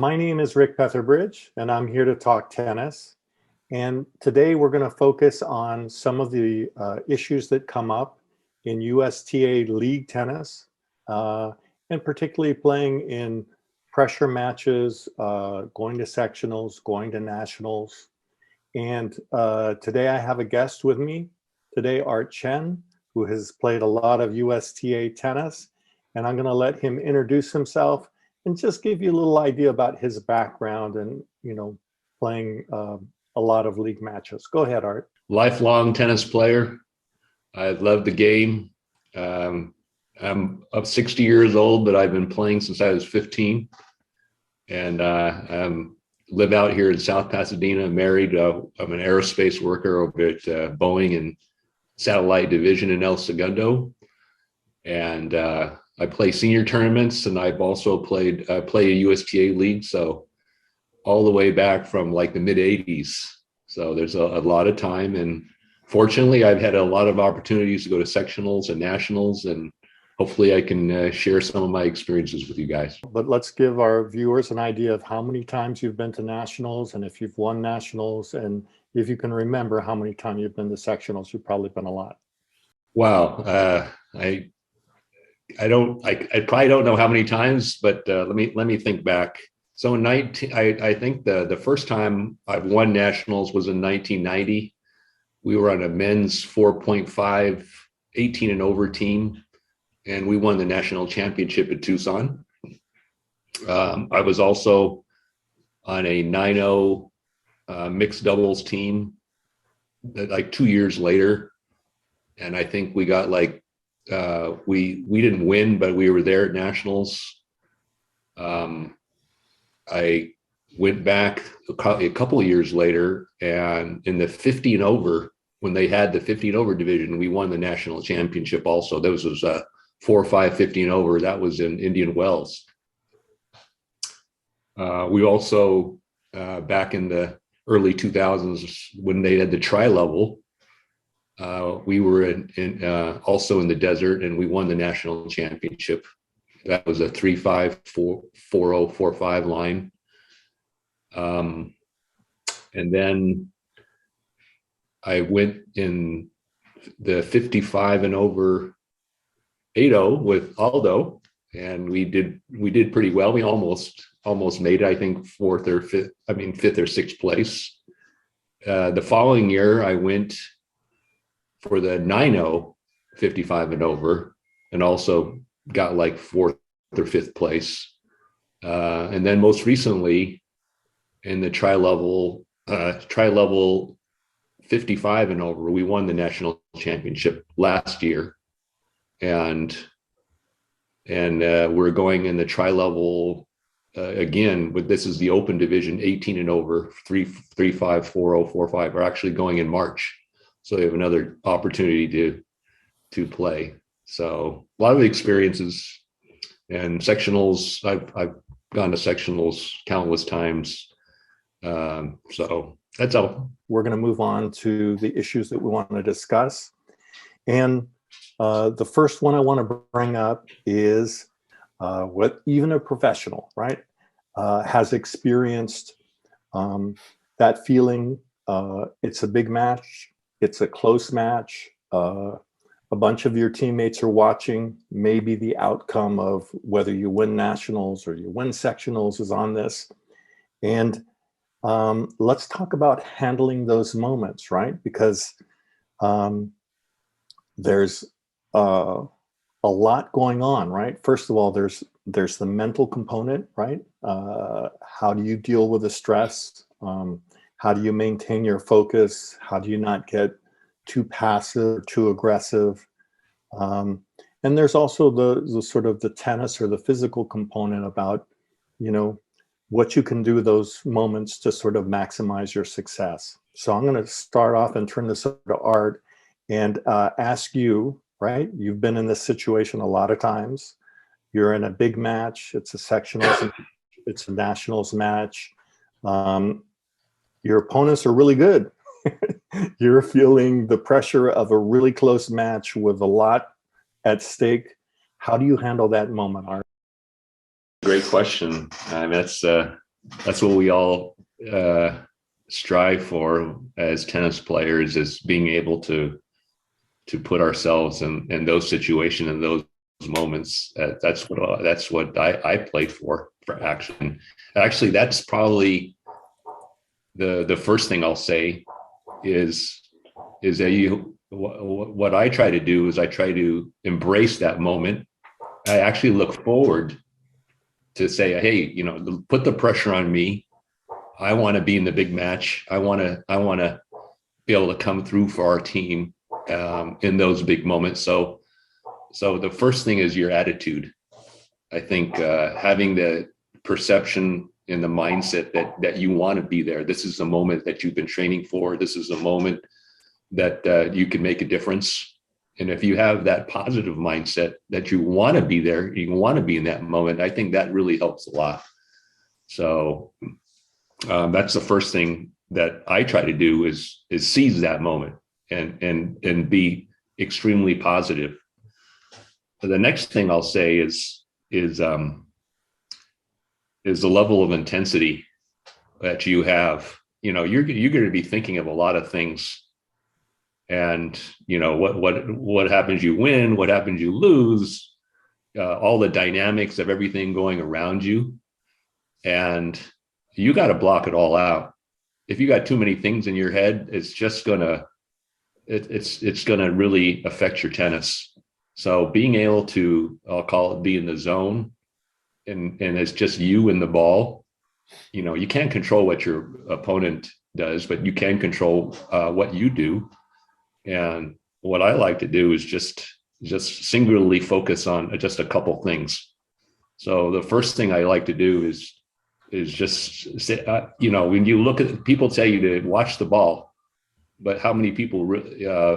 My name is Rick Petherbridge, and I'm here to talk tennis. And today we're going to focus on some of the issues that come up in USTA league tennis, and particularly playing in pressure matches, going to sectionals, going to nationals. And today I have a guest with me. Today, Chen, who has played a lot of USTA tennis. And I'm going to let him introduce himself and just give you a little idea about his background and, playing a lot of league matches. Go ahead, Art. Lifelong tennis player. I love the game. I'm up 60 years old, but I've been playing since I was 15. And live out here in South Pasadena, married. I'm an aerospace worker over at Boeing and Satellite Division in El Segundo. And I play senior tournaments, and I've also play a USTA league. So all the way back from like the mid 80s. So there's a lot of time. And fortunately, I've had a lot of opportunities to go to sectionals and nationals, and hopefully I can share some of my experiences with you guys. But let's give our viewers an idea of how many times you've been to nationals, and if you've won nationals, and if you can remember how many times you've been to sectionals. You've probably been a lot. Wow. I probably don't know how many times, but let me think back. So in I think the first time I've won nationals was in 1990. We were on a men's 4.5, 18 and over team, and we won the national championship at Tucson. I was also on a 9-0 mixed doubles team like 2 years later. And I think we got like, we didn't win, but we were there at nationals. I went back a couple of years later, and in the 50 and over, when they had the 50 and over division, we won the national championship also. That was 4 or 5 50 and over. That was in Indian Wells. We also, back in the early 2000s, when they had the tri-level, we were also in the desert, and we won the national championship. That was a 3-5, 4-0, 4-5 line. And then I went in the 55 and over 8-0 with Aldo, and we did pretty well. We almost made it, I think, fifth or sixth place. The following year, I went for the 9-0 55 and over, and also got like fourth or fifth place. And then most recently in the tri-level 55 and over, we won the national championship last year. And we're going in the tri-level again, but this is the open division, 18 and over, 3-5, 4-0, 4-5 are actually going in March. So they have another opportunity to play. So a lot of the experiences and sectionals. I've gone to sectionals countless times. So that's all. We're going to move on to the issues that we want to discuss. And the first one I want to bring up is what even a professional, right, has experienced that feeling. It's a big match. It's a close match. A bunch of your teammates are watching. Maybe the outcome of whether you win nationals or you win sectionals is on this. And let's talk about handling those moments, right? Because there's a lot going on, right? First of all, there's the mental component, right? How do you deal with the stress? How do you maintain your focus? How do you not get too passive, too aggressive? And there's also the sort of the tennis or the physical component about, what you can do those moments to sort of maximize your success. So I'm going to start off and turn this over to Art and ask you, right? You've been in this situation a lot of times. You're in a big match. It's a sectionals, it's a nationals match. Your opponents are really good. You're feeling the pressure of a really close match with a lot at stake. How do you handle that moment, Art? Great question. I mean, that's what we all strive for as tennis players, is being able to put ourselves in those situations, in those moments. That's what I play for action. Actually, that's probably the first thing I'll say is that what I try to do is I try to embrace that moment. I actually look forward to say, hey, put the pressure on me. I want to be in the big match. I want to be able to come through for our team in those big moments. So the first thing is your attitude. I think having the perception and the mindset that you want to be there. This is the moment that you've been training for. This is the moment that you can make a difference. And if you have that positive mindset that you want to be there, you want to be in that moment, I think that really helps a lot. So that's the first thing that I try to do is seize that moment and be extremely positive. So the next thing I'll say is the level of intensity that you have. You're going to be thinking of a lot of things, and what happens you win, what happens you lose, all the dynamics of everything going around you, and you got to block it all out. If you got too many things in your head, it's just gonna it's gonna really affect your tennis. So being able to, I'll call it, be in the zone, and it's just you and the ball. You can't control what your opponent does, but you can control what you do. And what I like to do is just singularly focus on just a couple things. So the first thing I like to do is just say, when you look at, people tell you to watch the ball, but how many people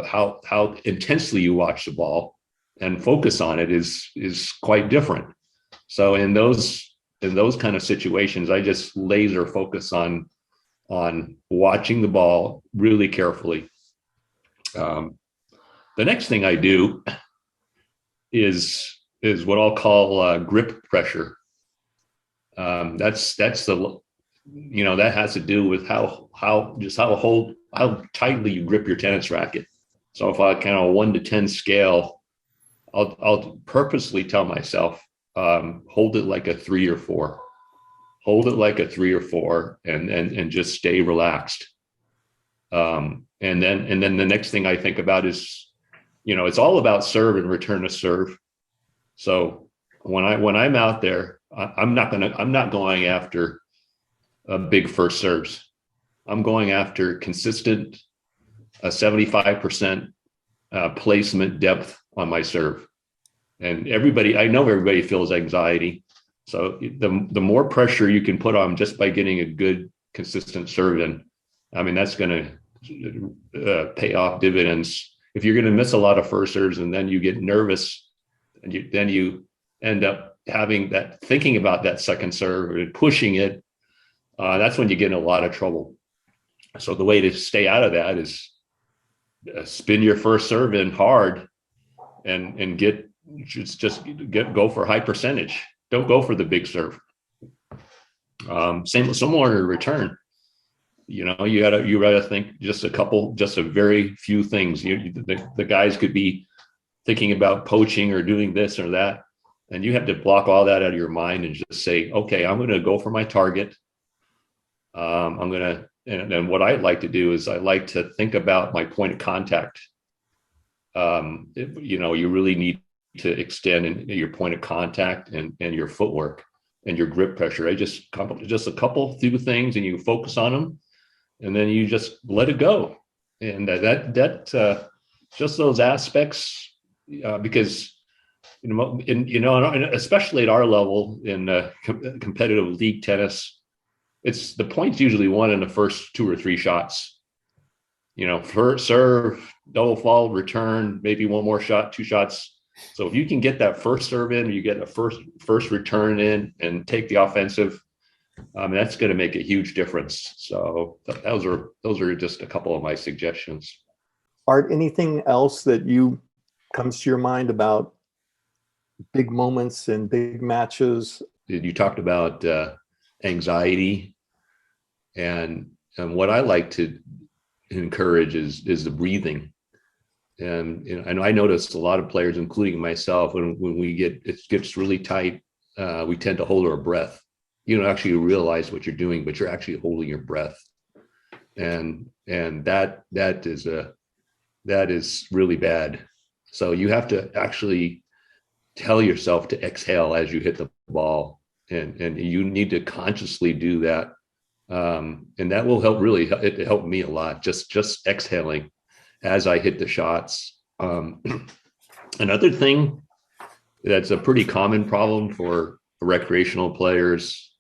how intensely you watch the ball and focus on it is quite different. So in those kind of situations, I just laser focus on watching the ball really carefully. The next thing I do is what I'll call grip pressure. That's the that has to do with how tightly you grip your tennis racket. So if I kind of 1 to 10 scale, I'll purposely tell myself, hold it like a 3 or 4. Hold it like a 3 or 4, and just stay relaxed. And then the next thing I think about is, it's all about serve and return to serve. So when I'm out there, I'm not going after big first serves. I'm going after consistent 75% placement depth on my serve. And I know everybody feels anxiety. So the more pressure you can put on just by getting a good consistent serve in, I mean, that's going to pay off dividends. If you're going to miss a lot of first serves and then you get nervous, and then you end up thinking about that second serve and pushing it, that's when you get in a lot of trouble. So the way to stay out of that is spin your first serve in hard and go for high percentage. Don't go for the big serve. Similar to return. You gotta think just a very few things. The guys could be thinking about poaching or doing this or that, and you have to block all that out of your mind and just say, okay, I'm going to go for my target. And what I like to do is I like to think about my point of contact. You really need to extend in your point of contact and your footwork and your grip pressure. Just a couple few things, and you focus on them, and then you just let it go. And that just those aspects, because especially at our level in competitive league tennis, it's the points usually won in the first 2 or 3 shots. First serve, double fault, return, maybe one more shot, 2 shots. So if you can get that first serve in, you get a first return in, and take the offensive, that's going to make a huge difference. So those are just a couple of my suggestions. Art, anything else that comes to your mind about big moments and big matches? You talked about anxiety. And what I like to encourage is the breathing. And I notice a lot of players, including myself, when it gets really tight, we tend to hold our breath. You don't actually realize what you're doing, but you're actually holding your breath. And that is really bad. So you have to actually tell yourself to exhale as you hit the ball, and you need to consciously do that. And that will help. Really, it helped me a lot. Just exhaling as I hit the shots. Another thing that's a pretty common problem for recreational players,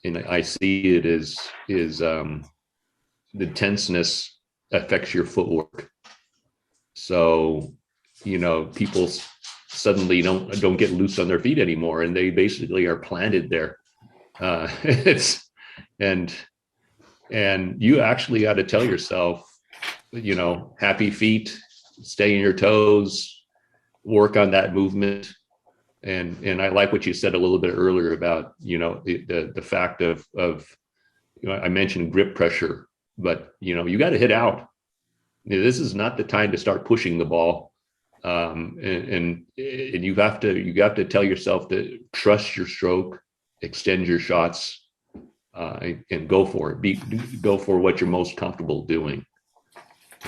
and I see it is the tenseness affects your footwork. So, people suddenly don't get loose on their feet anymore, and they basically are planted there. It's and you actually got to tell yourself, happy feet, stay in your toes, work on that movement. And I like what you said a little bit earlier about, the fact of I mentioned grip pressure, but you got to hit out. This is not the time to start pushing the ball. And you have to tell yourself to trust your stroke, extend your shots, and go for it. Go for what you're most comfortable doing.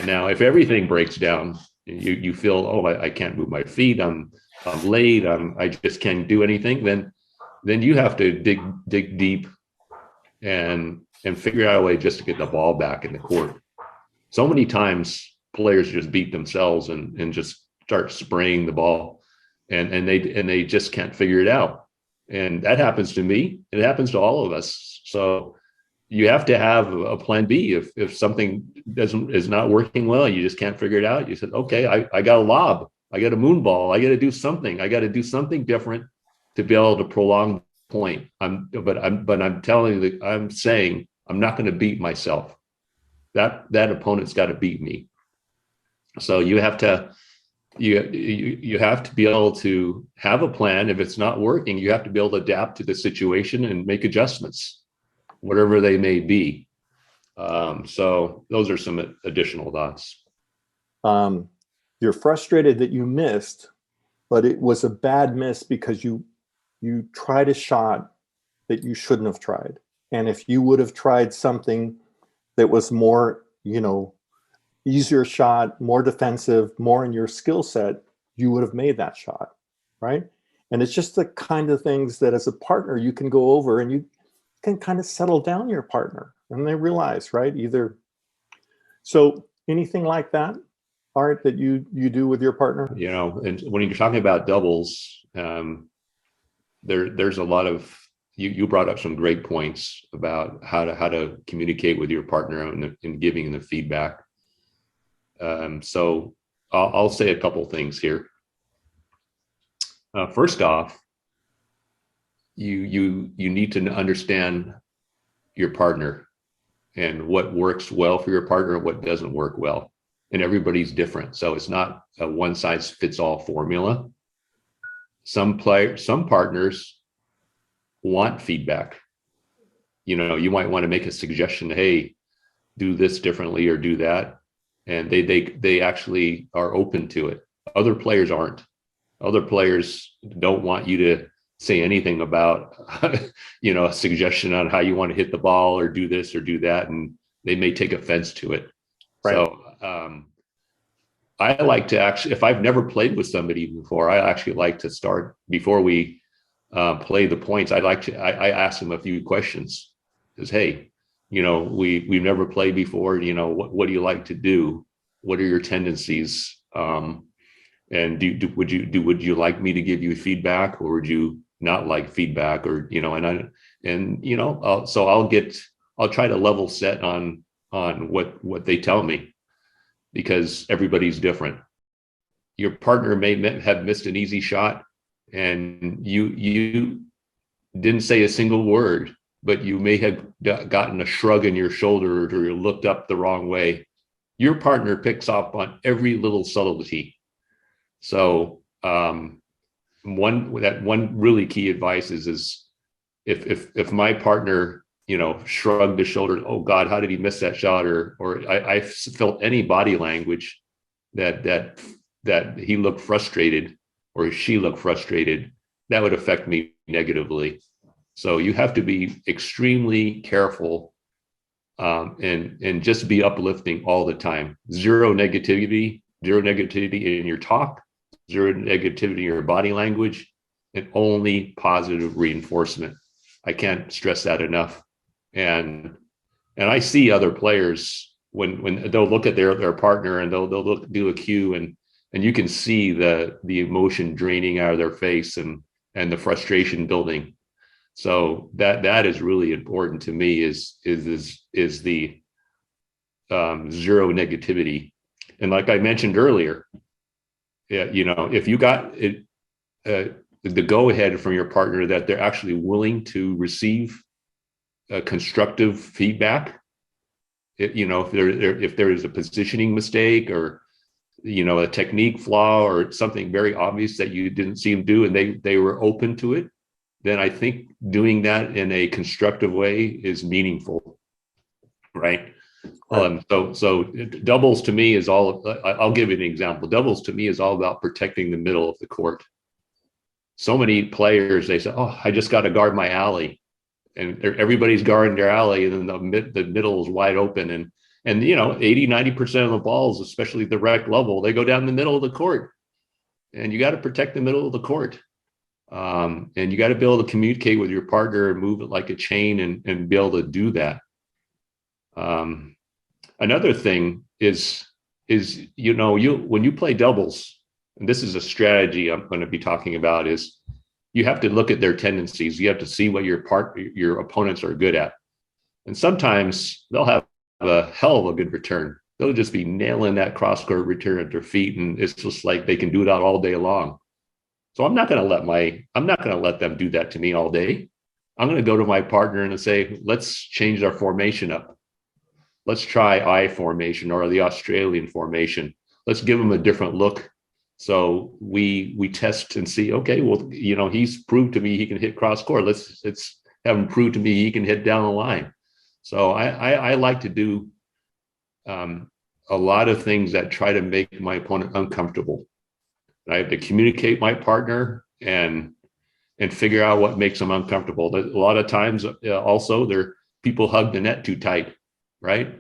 Now, if everything breaks down, you feel, oh, I can't move my feet. I'm late. I just can't do anything. Then you have to dig deep and figure out a way just to get the ball back in the court. So many times players just beat themselves and just start spraying the ball, and they just can't figure it out. And that happens to me. It happens to all of us. So you have to have a plan B. If something is not working well, you just can't figure it out. You said, okay, I got a lob, I got a moon ball, I got to do something. I got to do something different to be able to prolong the point. I'm saying I'm not going to beat myself. That opponent's got to beat me. So you have to be able to have a plan. If it's not working, you have to be able to adapt to the situation and make adjustments, whatever they may be. So those are some additional thoughts. You're frustrated that you missed, but it was a bad miss because you tried a shot that you shouldn't have tried. And if you would have tried something that was more, easier shot, more defensive, more in your skill set, you would have made that shot, right? And it's just the kind of things that as a partner you can go over and you can kind of settle down your partner and they realize, right? So anything like that, Art, that you do with your partner? And when you're talking about doubles, there's a lot of, you brought up some great points about how to communicate with your partner and giving the feedback. So I'll say a couple things here. First off, you need to understand your partner and what works well for your partner and what doesn't work well. And everybody's different. So it's not a one size fits all formula. Some partners want feedback. You might want to make a suggestion, hey, do this differently or do that. And they actually are open to it. Other players aren't. Other players don't want you to say anything about, a suggestion on how you want to hit the ball or do this or do that. And they may take offense to it. Right. So I like to actually, if I've never played with somebody before, I actually like to start before we play the points. I ask them a few questions. Because, hey, we've never played before. What do you like to do? What are your tendencies? And would you like me to give you feedback, or would you not like feedback? Or so I'll try to level set on what they tell me, because everybody's different. Your partner may have missed an easy shot, and you didn't say a single word, but you may have gotten a shrug in your shoulder or you looked up the wrong way. Your partner picks up on every little subtlety. So one really key advice is if my partner, shrugged his shoulders, oh God, how did he miss that shot? Or I felt any body language that he looked frustrated or she looked frustrated, that would affect me negatively. So you have to be extremely careful, and just be uplifting all the time. Zero negativity in your talk, zero negativity in your body language, and only positive reinforcement. I can't stress that enough. And I see other players when they'll look at their partner and they'll do a cue, and you can see the emotion draining out of their face, and the frustration building. So that is really important to me, is the zero negativity. And like I mentioned earlier, if you got it, the go ahead from your partner that they're actually willing to receive constructive feedback, if there is a positioning mistake, or a technique flaw, or something very obvious that you didn't see them do, and they were open to it, then I think doing that in a constructive way is meaningful, right? Right. So doubles to me is all. I'll give you an example. Doubles to me is all about protecting the middle of the court. So many players, they say, "Oh, I just got to guard my alley," and everybody's guarding their alley, and then the middle is wide open, and 80-90% of the balls, especially the rec level, they go down the middle of the court, and you got to protect the middle of the court. And you got to be able to communicate with your partner and move it like a chain, and be able to do that. Another thing is when you play doubles, and this is a strategy I'm going to be talking about, is you have to look at their tendencies. You have to see what your opponents are good at. And sometimes they'll have a hell of a good return. They'll just be nailing that cross court return at their feet, and it's just like they can do that all day long. So I'm not going to let them do that to me all day. I'm going to go to my partner and say, let's change our formation up. Let's try I formation or the Australian formation. Let's give them a different look. So we test and see, okay, well, he's proved to me he can hit cross court. Let's have him prove to me he can hit down the line. So I like to do a lot of things that try to make my opponent uncomfortable. I have to communicate my partner and figure out what makes them uncomfortable. A lot of times, also, people hug the net too tight, right?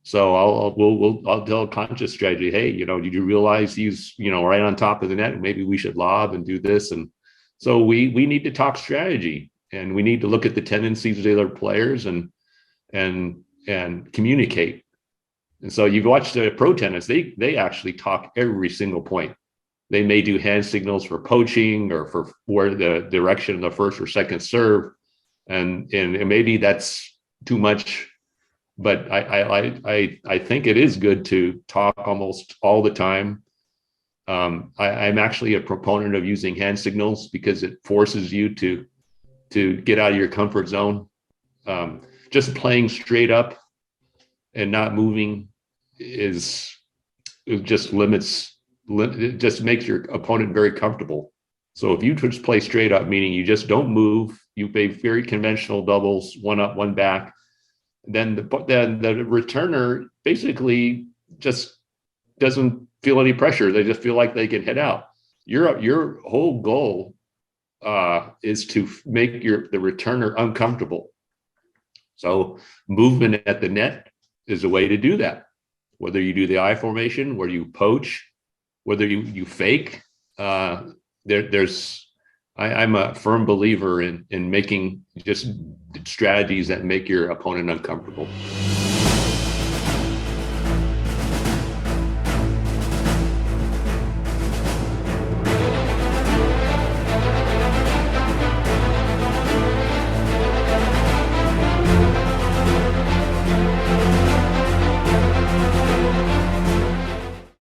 So I'll tell a conscious strategy. Hey, did you realize he's right on top of the net? Maybe we should lob and do this. And so we need to talk strategy, and we need to look at the tendencies of the other players and communicate. And so you watch the pro tennis; they actually talk every single point. They may do hand signals for poaching or for where the direction of the first or second serve, and maybe that's too much. But I think it is good to talk almost all the time. I'm actually a proponent of using hand signals because it forces you to get out of your comfort zone. Just playing straight up and not moving it just it just makes your opponent very comfortable. So if you just play straight up, meaning you just don't move, you play very conventional doubles, one up, one back, then the returner basically just doesn't feel any pressure. They just feel like they can hit out. Your whole goal is to make the returner uncomfortable. So movement at the net is a way to do that. Whether you do the I formation, whether you poach, whether you fake, I'm a firm believer in making just strategies that make your opponent uncomfortable.